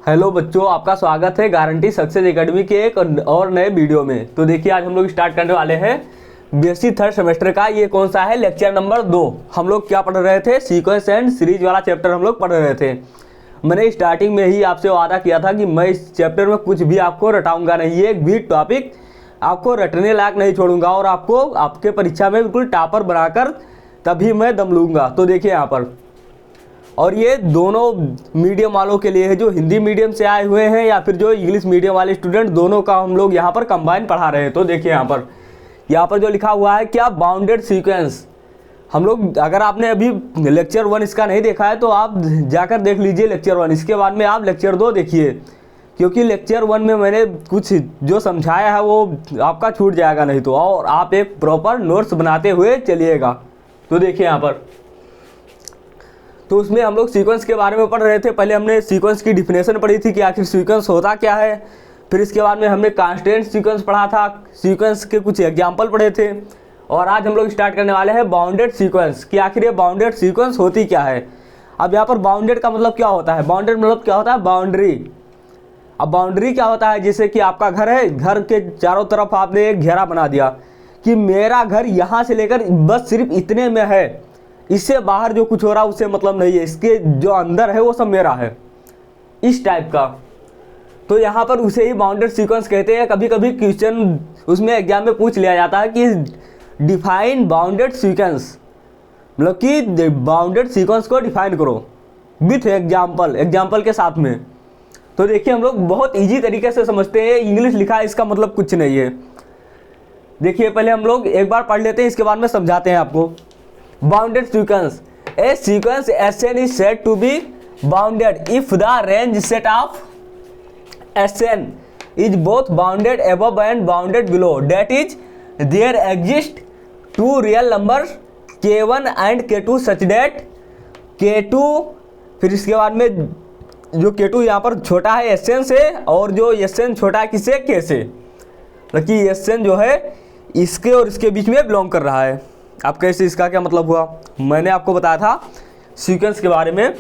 Hello बच्चों, आपका स्वागत है गारंटी सक्सेस एकेडमी के एक और नए वीडियो में। तो देखिए, आज हम लोग स्टार्ट करने वाले हैं बीएससी थर्ड सेमेस्टर का। ये कौन सा है? Lecture number 2। हम लोग क्या पढ़ रहे थे? सीक्वेंस एंड सीरीज वाला चैप्टर हम लोग पढ़ रहे थे। मैंने स्टार्टिंग में ही आपसे वादा किया था कि मैं इस चैप्टर में कुछ भी आपको रटाऊंगा नहीं, एक भी टॉपिक आपको रटने लायक नहीं छोड़ूंगा और आपको आपके परीक्षा में बिल्कुल टॉपर बनाकर तभी मैं दम लूँगा। तो देखिए यहाँ पर, और ये दोनों मीडियम वालों के लिए है, जो हिंदी मीडियम से आए हुए हैं या फिर जो इंग्लिश मीडियम वाले स्टूडेंट, दोनों का हम लोग यहाँ पर कंबाइन पढ़ा रहे हैं। तो देखिए यहाँ पर जो लिखा हुआ है क्या, बाउंडेड सीक्वेंस। हम लोग, अगर आपने अभी लेक्चर 1 इसका नहीं देखा है तो आप जाकर देख लीजिए लेक्चर 1। इसके बाद में आप लेक्चर 2 देखिए, क्योंकि लेक्चर 1 में मैंने कुछ जो समझाया है वो आपका छूट जाएगा नहीं तो, और आप एक प्रॉपर नोट्स बनाते हुए चलिएगा। तो देखिए यहाँ पर, तो उसमें हम लोग सीक्वेंस के बारे में पढ़ रहे थे। पहले हमने सीक्वेंस की डिफिनेशन पढ़ी थी कि आखिर सीक्वेंस होता क्या है। फिर इसके बाद में हमने कांस्टेंट सीक्वेंस पढ़ा था, सीक्वेंस के कुछ एग्जाम्पल पढ़े थे। और आज हम लोग स्टार्ट करने वाले हैं बाउंडेड सीक्वेंस कि आखिर ये बाउंडेड सीक्वेंस होती क्या है। अब यहाँ पर बाउंडेड का मतलब क्या होता है? बाउंडेड मतलब क्या होता है? बाउंड्री। अब बाउंड्री क्या होता है? जैसे कि आपका घर है, घर के चारों तरफ आपने एक घेरा बना दिया कि मेरा घर यहाँ से लेकर बस सिर्फ इतने में है, इससे बाहर जो कुछ हो रहा है उससे मतलब नहीं है, इसके जो अंदर है वो सब मेरा है, इस टाइप का। तो यहाँ पर उसे ही बाउंडेड सीक्वेंस कहते हैं। कभी कभी क्वेश्चन उसमें एग्जाम में पूछ लिया जाता है कि डिफाइन बाउंडेड सीक्वेंस, मतलब कि बाउंडेड सीक्वेंस को डिफाइन करो विथ एग्जाम्पल के साथ में। तो देखिए, हम लोग बहुत ईजी तरीके से समझते हैं। इंग्लिश लिखा है इसका मतलब कुछ नहीं है। देखिए, पहले हम लोग एक बार पढ़ लेते हैं, इसके बाद में समझाते हैं आपको। Bounded sequence. A sequence Sn is said to be bounded if the range set of Sn is both bounded above and bounded below. That is, there exist two real numbers k1 and k2 such that k2, फिर इसके बाद में जो k2 यहाँ पर छोटा है Sn से, और जो Sn छोटा है किससे? k से। मतलब कि Sn जो है इसके और इसके बीच में बिलोंग कर रहा है। अब कैसे, इसका क्या मतलब हुआ? मैंने आपको बताया था सीक्वेंस के बारे में,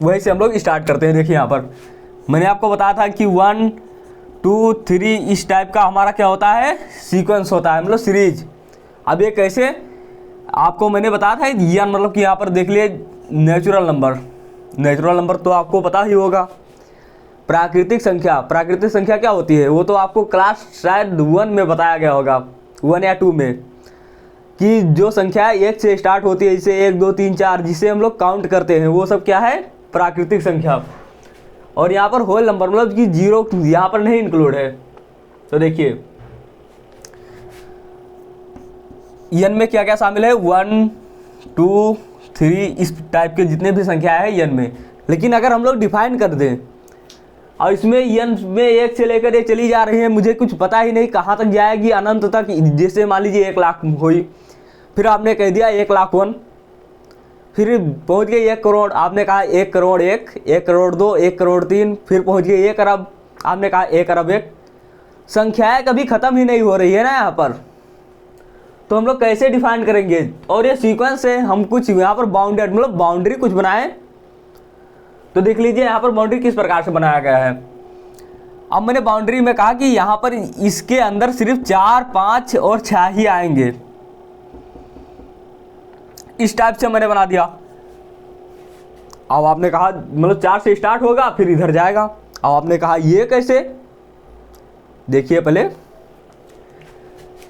वहीं से हम लोग स्टार्ट करते हैं। देखिए यहाँ पर मैंने आपको बताया था कि 1 2 3 इस टाइप का हमारा क्या होता है? सीक्वेंस होता है, मतलब सीरीज। अब ये कैसे आपको मैंने बताया था, ये मतलब कि यहाँ पर देख लिए नेचुरल नंबर तो आपको पता ही होगा। प्राकृतिक संख्या क्या होती है वो तो आपको क्लास शायद 1 में बताया गया होगा, 1 या 2 में, कि जो संख्या 1 से स्टार्ट होती है, जैसे 1 2 3 4, जिसे हम लोग काउंट करते हैं, वो सब क्या है? प्राकृतिक संख्या। और यहाँ पर होल नंबर मतलब कि 0 यहाँ पर नहीं इंक्लूड है। तो देखिए n में क्या क्या शामिल है? 1 2 3 इस टाइप के जितने भी संख्या है n में। लेकिन अगर हम लोग डिफाइन कर दें और इसमें n में 1 से लेकर ये चली जा रही है, मुझे कुछ पता ही नहीं कहाँ तक जाएगी, अनंत तक। जैसे मान लीजिए 1 लाख हुई, फिर आपने कह दिया 1,01,000, फिर पहुंच गए 1 करोड़, आपने कहा 1 करोड़ 1, 1 करोड़ 2, 1 करोड़ 3, फिर पहुंच गए 1 अरब, आपने कहा 1 अरब 1। संख्याएं कभी ख़त्म ही नहीं हो रही है ना यहाँ पर। तो हम लोग कैसे डिफाइन करेंगे? और ये सीक्वेंस है, हम कुछ यहाँ पर बाउंडेड मतलब बाउंड्री कुछ बनाए। तो देख लीजिए यहाँ पर बाउंड्री किस प्रकार से बनाया गया है। अब मैंने बाउंड्री में कहा कि यहाँ पर इसके अंदर सिर्फ 4 5 और 6 ही आएंगे, इस टाइप से मैंने बना दिया। अब आपने कहा मतलब 4 से स्टार्ट होगा फिर इधर जाएगा। अब आपने कहा ये कैसे? देखिए पहले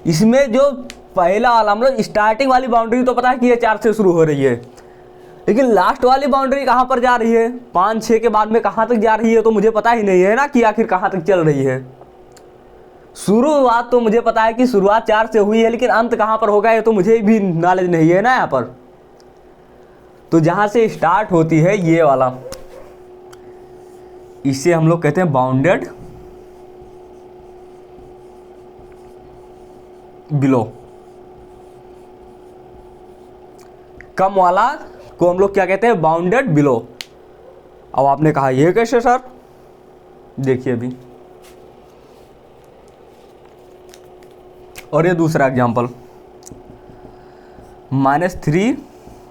इसमें जो पहला वाला मतलब स्टार्टिंग वाली बाउंड्री तो पता है कि ये 4 से शुरू हो रही है, लेकिन लास्ट वाली बाउंड्री कहाँ पर जा रही है? 5 6 के बाद में कहाँ तक जा रही है तो मुझे पता ही नहीं है ना कि आखिर कहाँ तक चल रही है। शुरुआत तो मुझे पता है कि शुरुआत 4 से हुई है, लेकिन अंत कहाँ पर होगा ये तो मुझे भी नॉलेज नहीं है ना यहाँ पर। तो जहाँ से स्टार्ट होती है ये वाला, इसे हम लोग कहते हैं बाउंडेड बिलो। कम वाला को हम लोग क्या कहते हैं? Bounded below. अब आपने कहा ये कैसे सर? देखिए अभी, और ये दूसरा एग्जांपल, -3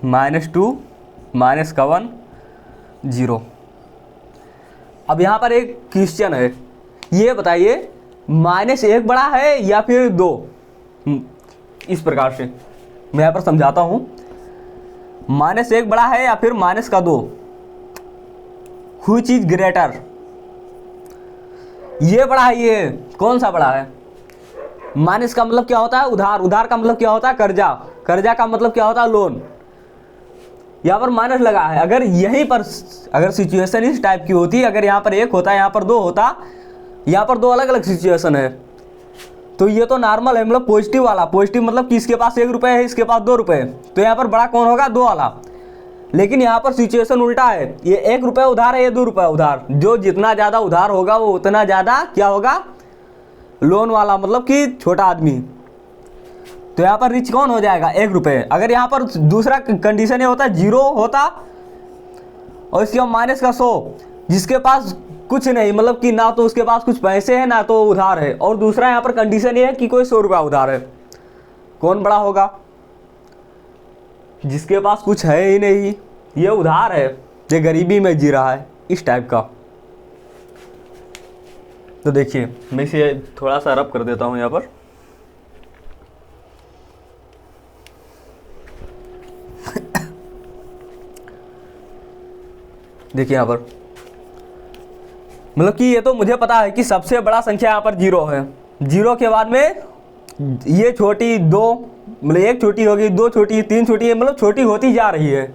-2 -1 0। अब यहाँ पर एक क्वेश्चन है, ये बताइए -1 बड़ा है या फिर 2। इस प्रकार से मैं यहाँ पर समझाता हूँ, -1 बड़ा है या फिर -2। व्हिच इज ग्रेटर, ये बड़ा है, ये कौन सा बड़ा है। माइनस का मतलब क्या होता है, उधार, उधार का मतलब क्या होता है, कर्जा, कर्जा का मतलब क्या होता है, लोन। यहाँ पर माइनस लगा है। अगर यहीं पर अगर सिचुएशन इस टाइप की होती, अगर यहाँ पर 1 होता, यहाँ पर 2 होता, यहाँ पर 2 अलग अलग सिचुएशन है, तो ये तो नॉर्मल है, मतलब पॉजिटिव वाला। पॉजिटिव मतलब कि इसके पास 1 रुपये है, इसके पास 2 रुपये, तो यहाँ पर बड़ा कौन होगा, 2 वाला। लेकिन यहाँ पर सिचुएशन उल्टा है, ये 1 रुपये उधार है, ये 2 रुपये उधार। जो जितना ज़्यादा उधार होगा वो उतना ज़्यादा क्या होगा, लोन वाला, मतलब कि छोटा आदमी। तो यहाँ पर रिच कौन हो जाएगा, 1 रुपये। अगर यहाँ पर दूसरा कंडीशन ये होता, 0 होता और इसके बाद -100, जिसके पास कुछ नहीं, मतलब कि ना तो उसके पास कुछ पैसे हैं ना तो उधार है, और दूसरा यहाँ पर कंडीशन ये है कि कोई 100 रुपया उधार है, कौन बड़ा होगा, जिसके पास कुछ है ही नहीं, ये उधार है, ये गरीबी में जी रहा है, इस टाइप का। तो देखिए मैं इसे थोड़ा सा रब कर देता हूँ यहाँ पर। देखिए यहाँ पर मतलब कि ये तो मुझे पता है कि सबसे बड़ा संख्या यहाँ पर 0 है। 0 के बाद में ये छोटी 2, मतलब 1 छोटी होगी, 2 छोटी, 3 छोटी है, मतलब छोटी होती जा रही है।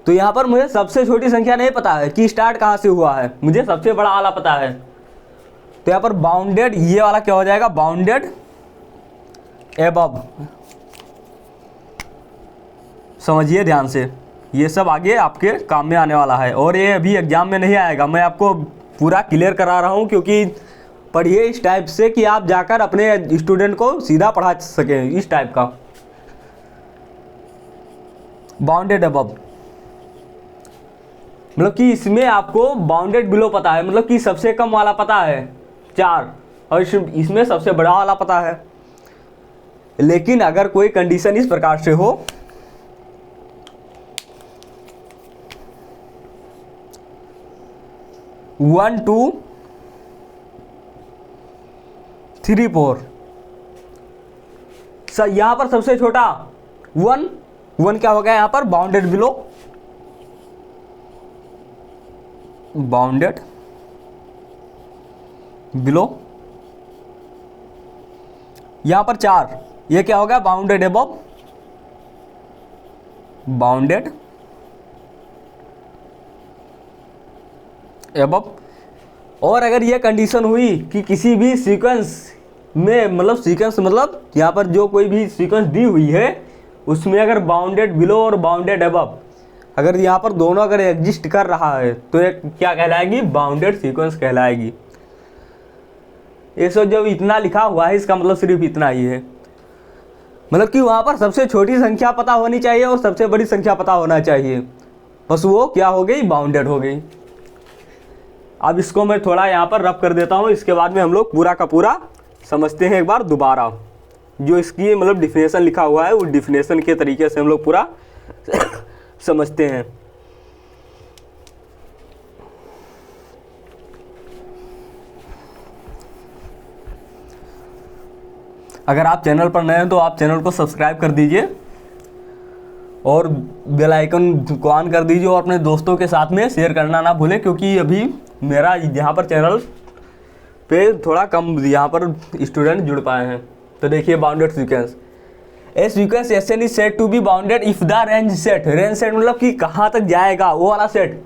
तो यहाँ पर मुझे सबसे छोटी संख्या नहीं पता है कि स्टार्ट कहाँ से हुआ है, मुझे सबसे बड़ा वाला पता है। तो यहाँ पर बाउंडेड, ये वाला क्या हो जाएगा, बाउंडेड एबव। समझिए ध्यान से, ये सब आगे आपके काम में आने वाला है, और ये अभी एग्जाम में नहीं आएगा, मैं आपको पूरा क्लियर करा रहा हूँ, क्योंकि पढ़िए इस टाइप से कि आप जाकर अपने स्टूडेंट को सीधा पढ़ा सकें, इस टाइप का। बाउंडेड अबव मतलब कि इसमें आपको बाउंडेड बिलो पता है, मतलब कि सबसे कम वाला पता है 4, और इसमें सबसे बड़ा वाला पता है। लेकिन अगर कोई कंडीशन इस प्रकार से हो, वन 2 3 4, सर यहां पर सबसे छोटा 1 क्या हो गया, यहां पर बाउंडेड बिलो, बाउंडेड बिलो। यहां पर 4, ये क्या हो गया, बाउंडेड अबव, बाउंडेड अबव। और अगर ये कंडीशन हुई कि किसी भी सीक्वेंस में, मतलब सीक्वेंस मतलब यहाँ पर जो कोई भी सीक्वेंस दी हुई है उसमें अगर बाउंडेड बिलो और बाउंडेड अबव, अगर यहाँ पर दोनों अगर एग्जिस्ट कर रहा है तो एक क्या कहलाएगी, बाउंडेड सीक्वेंस कहलाएगी। ये सब जब इतना लिखा हुआ है इसका मतलब सिर्फ इतना ही है, मतलब कि वहाँ पर सबसे छोटी संख्या पता होनी चाहिए और सबसे बड़ी संख्या पता होना चाहिए, बस वो क्या हो गई, बाउंडेड हो गई। अब इसको मैं थोड़ा यहाँ पर रब कर देता हूँ, इसके बाद में हम लोग पूरा का पूरा समझते हैं एक बार दोबारा। जो इसकी मतलब डिफिनेशन लिखा हुआ है उस डिफिनेशन के तरीके से हम लोग पूरा समझते हैं। अगर आप चैनल पर नए हैं तो आप चैनल को सब्सक्राइब कर दीजिए और बेल आइकन को ऑन कर दीजिए, और अपने दोस्तों के साथ में शेयर करना ना भूलें, क्योंकि अभी मेरा यहाँ पर चैनल पे थोड़ा कम यहाँ पर स्टूडेंट जुड़ पाए हैं। तो देखिए bounded sequence, a sequence SN is said to be bounded if the range set, range set मतलब कि कहाँ तक जाएगा वो वाला set.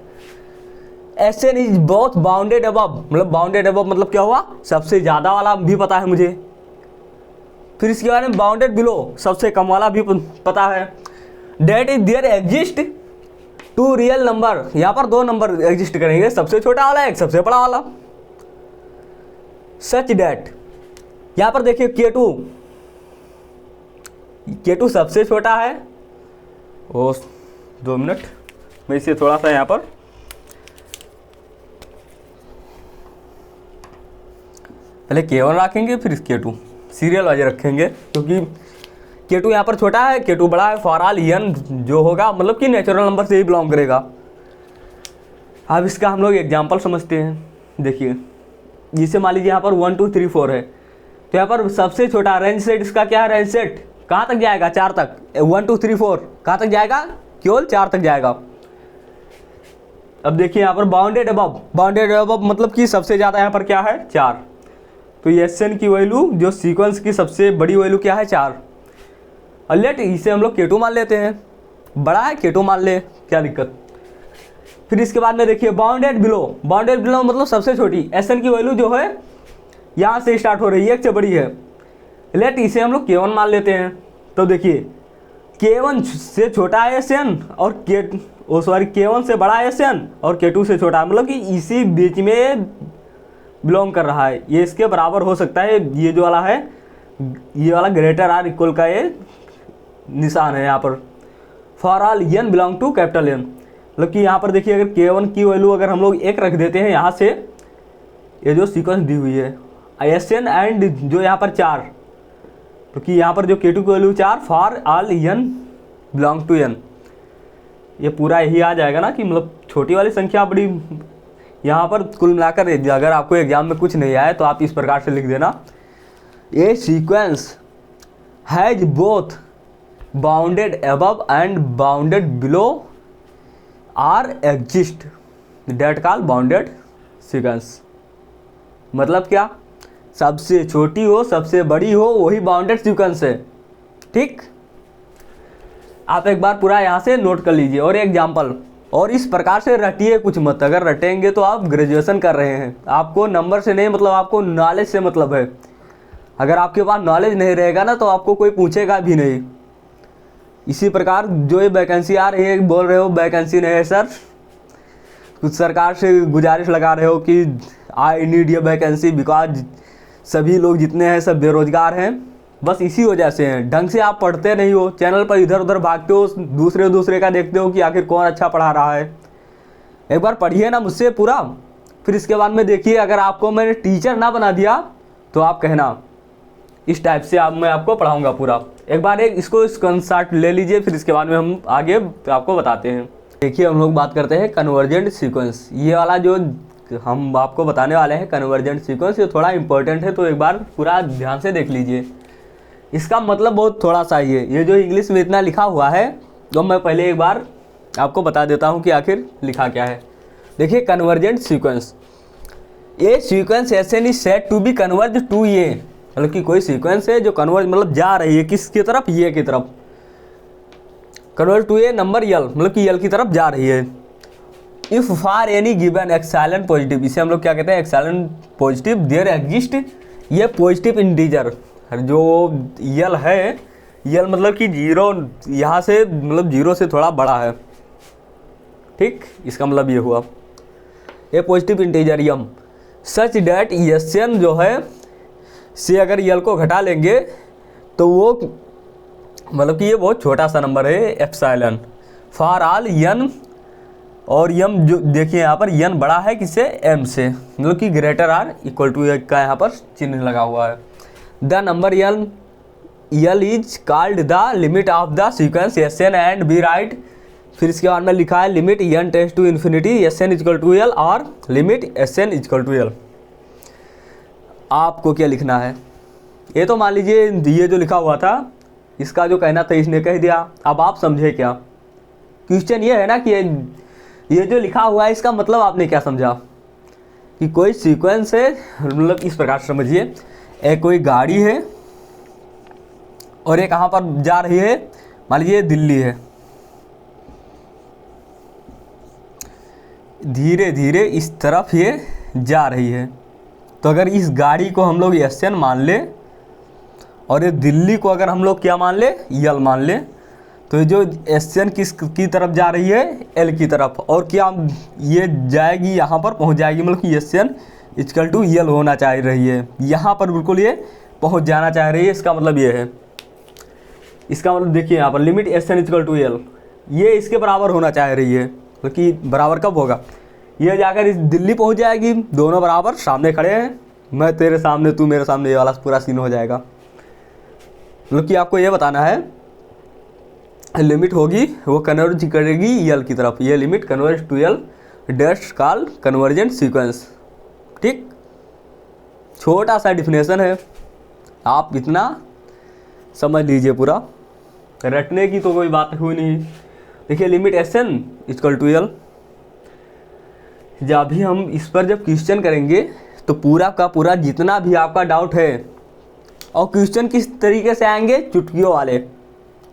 SN is both bounded above, मतलब बाउंडेड अबव मतलब क्या हुआ, सबसे ज़्यादा वाला भी पता है मुझे। फिर इसके बारे में बाउंडेड बिलो, सबसे कम वाला भी पता है। That is there exist 2 real number, यहाँ पर 2 नंबर एग्जिस्ट करेंगे, सबसे छोटा वाला एक सबसे बड़ा वाला। सच डेट, यहाँ पर देखिए K2 सबसे छोटा है। ओ 2 मिनट, मैं इसे थोड़ा सा यहाँ पर पहले K1 रखेंगे फिर K2 सीरियल वाइज रखेंगे, क्योंकि K2 यहाँ पर छोटा है, K2 बड़ा है। फॉर ऑल n जो होगा मतलब कि नेचुरल नंबर से ही बिलोंग करेगा। अब इसका हम लोग एग्जाम्पल समझते हैं। देखिए, जिसे मान लीजिए यहाँ पर 1 2 3 4 है, तो यहाँ पर सबसे छोटा रेंज सेट इसका क्या है, रेंज सेट कहाँ तक जाएगा, 4 तक। 1 2 3 4 कहाँ तक जाएगा, केवल 4 तक जाएगा। अब देखिए यहाँ पर बाउंडेड अबव, बाउंडेड अबव मतलब कि सबसे ज़्यादा यहाँ पर क्या है, 4। तो Sn की वैल्यू जो सीक्वेंस की सबसे बड़ी वैल्यू क्या है, 4। और लेट इसे हम लोग K2 मान लेते हैं, बड़ा है K2 मान ले, क्या दिक्कत। फिर इसके बाद में देखिए बाउंडेड बिलो, बाउंडेड बिलो मतलब सबसे छोटी Sn की वैल्यू जो है यहाँ से स्टार्ट हो रही है, 1 से बड़ी है। लेट इसे हम लोग K1 मान लेते हैं। तो देखिए K1 से छोटा है Sn और K1 से बड़ा है Sn और K2 से छोटा है, मतलब कि इसी बीच में बिलोंग कर रहा है। ये इसके बराबर हो सकता है, ये जो वाला है, ये वाला ग्रेटर आर इक्वल का ये निशान है यहाँ पर। For all n belong to capital N, मतलब कि यहाँ पर देखिए अगर K1 की वैल्यू अगर हम लोग 1 रख देते हैं यहाँ से, ये जो सीक्वेंस दी हुई है Sn एंड जो यहाँ पर 4, क्योंकि यहाँ पर जो K2 की value 4, for all n belong to n, ये पूरा यही आ जाएगा ना कि मतलब छोटी वाली संख्या बड़ी। यहाँ पर कुल मिलाकर अगर आपको एग्जाम में कुछ नहीं आए तो आप इस प्रकार से लिख देना, a sequence has both bounded above and bounded below are exist that call bounded sequence. मतलब क्या, सबसे छोटी हो सबसे बड़ी हो वही बाउंडेड सीक्वेंस है। ठीक, आप एक बार पूरा यहाँ से नोट कर लीजिए। और एग्जाम्पल, और इस प्रकार से रटिए कुछ मत, अगर रटेंगे तो आप ग्रेजुएशन कर रहे हैं। आपको नंबर से नहीं मतलब, आपको नॉलेज से मतलब है। अगर आपके पास नॉलेज नहीं रहेगा ना तो आपको कोई पूछेगा भी नहीं। इसी प्रकार जो ये वैकेंसी आ रही है, बोल रहे हो वैकेंसी नहीं है सर, कुछ सरकार से गुजारिश लगा रहे हो कि आई नीड ये वैकेंसी बिकॉज सभी लोग जितने हैं सब बेरोजगार हैं, बस इसी वजह से हैं। ढंग से आप पढ़ते नहीं हो, चैनल पर इधर उधर भागते हो, दूसरे का देखते हो कि आखिर कौन अच्छा पढ़ा रहा है। एक बार पढ़िए ना मुझसे पूरा, फिर इसके बाद में देखिए अगर आपको मैंने टीचर ना बना दिया तो आप कहना, इस टाइप से मैं आपको पढ़ाऊँगा पूरा। एक बार इसको स्क्रीनशॉट ले लीजिए, फिर इसके बाद में हम आगे आपको बताते हैं। देखिए हम लोग बात करते हैं कन्वर्जेंट सीक्वेंस। ये वाला जो हम आपको बताने वाले हैं कन्वर्जेंट सीक्वेंस, ये थोड़ा इंपॉर्टेंट है, तो एक बार पूरा ध्यान से देख लीजिए। इसका मतलब बहुत थोड़ा सा ये जो इंग्लिश में इतना लिखा हुआ है, तो मैं पहले एक बार आपको बता देता हूँ कि आखिर लिखा क्या है। देखिए convergent sequence, a sequence Sn is said to be converge to A, मतलब कि कोई सीक्वेंस है जो कन्वर्ज मतलब जा रही है किसकी तरफ, ये की तरफ। Converge to a number L, मतलब कि यल की तरफ जा रही है। If for any given epsilon positive, इसे हम लोग क्या कहते हैं, एक्साइलेंट पॉजिटिव, देयर एग्जिस्ट ये पॉजिटिव इंटीजर, जो यल है, यल मतलब कि 0 यहाँ से मतलब 0 से थोड़ा बड़ा है। ठीक, इसका मतलब ये हुआ ये positive integer m such that Sn जो है से अगर यल को घटा लेंगे तो वो मतलब कि ये बहुत छोटा सा नंबर है एप्सिलॉन फॉर ऑल n, और यम जो देखिए यहाँ पर n बड़ा है किससे, m से, मतलब कि ग्रेटर आर इक्वल टू का यहाँ पर चिन्ह लगा हुआ है। The number l is called the limit of the sequence Sn and be right. फिर इसके बाद में लिखा है limit n tends to infinity Sn equal to l और limit Sn equal to l। आपको क्या लिखना है, ये तो मान लीजिए ये जो लिखा हुआ था इसका जो कहना था इसने कह दिया। अब आप समझे क्या, क्वेश्चन ये है ना कि ये जो लिखा हुआ है इसका मतलब आपने क्या समझा, कि कोई सीक्वेंस है, मतलब इस प्रकार से समझिए, एक कोई गाड़ी है और ये कहाँ पर जा रही है, मान लीजिए दिल्ली है, धीरे धीरे इस तरफ ये जा रही है। तो अगर इस गाड़ी को हम लोग Sn मान ले और ये दिल्ली को अगर हम लोग क्या मान ले, यल मान ले, तो ये जो Sn की तरफ जा रही है, L की तरफ, और क्या ये जाएगी यहाँ पर पहुँच जाएगी, मतलब कि Sn इक्वल टू यल होना चाह रही है, यहाँ पर बिल्कुल ये पहुँच जाना चाह रही है। इसका मतलब ये है, इसका मतलब देखिए यहाँ पर लिमिट Sn इक्वल टू यल, ये इसके बराबर होना चाह रही है, तो कि बराबर कब होगा, ये जाकर इस दिल्ली पहुँच जाएगी, दोनों बराबर सामने खड़े हैं, मैं तेरे सामने तू मेरे सामने, ये वाला पूरा सीन हो जाएगा। मतलब कि आपको ये बताना है लिमिट होगी वो कन्वर्ज करेगी यल की तरफ, ये limit converge to l that's called convergent sequence. ठीक, छोटा सा डिफिनेशन है, आप इतना समझ लीजिए, पूरा रटने की तो कोई बात हुई नहीं। देखिए limit SN equal to l, जब भी हम इस पर जब क्वेश्चन करेंगे तो पूरा का पूरा जितना भी आपका डाउट है, और क्वेश्चन किस तरीके से आएंगे, चुटकियों वाले,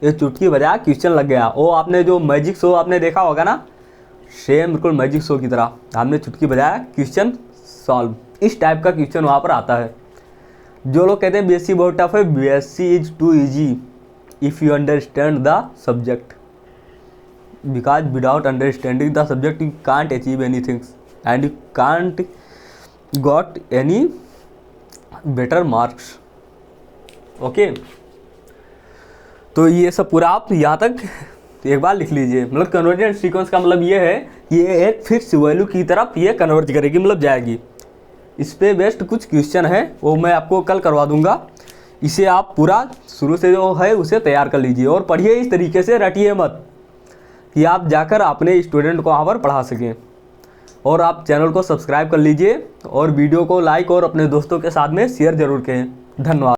ये चुटकी बजा क्वेश्चन लग गया। वो आपने जो मैजिक शो आपने देखा होगा ना, सेम बिल्कुल मैजिक शो की तरह हमने चुटकी बजाया, क्वेश्चन सॉल्व, इस टाइप का क्वेश्चन वहाँ पर आता है। जो लोग कहते हैं बीएससी बहुत टफ है, BSc is too easy if you understand the subject, because without understanding the subject you can't achieve any things and you can't got any better marks. Okay, तो ये सब पूरा आप यहाँ तक एक बार लिख लीजिए। मतलब कन्वर्जेंट सीक्वेंस का मतलब ये है, ये एक फिक्स वैल्यू की तरफ ये कन्वर्ज करेगी, मतलब जाएगी। इस पे बेस्ड कुछ क्वेश्चन है, वो मैं आपको कल करवा दूंगा। इसे आप पूरा शुरू से जो है उसे तैयार कर लीजिए और पढ़िए इस तरीके से, रटिए मत कि आप जाकर अपने स्टूडेंट को वहाँ पर पढ़ा सकें। और आप चैनल को सब्सक्राइब कर लीजिए और वीडियो को लाइक और अपने दोस्तों के साथ में शेयर जरूर करें। धन्यवाद।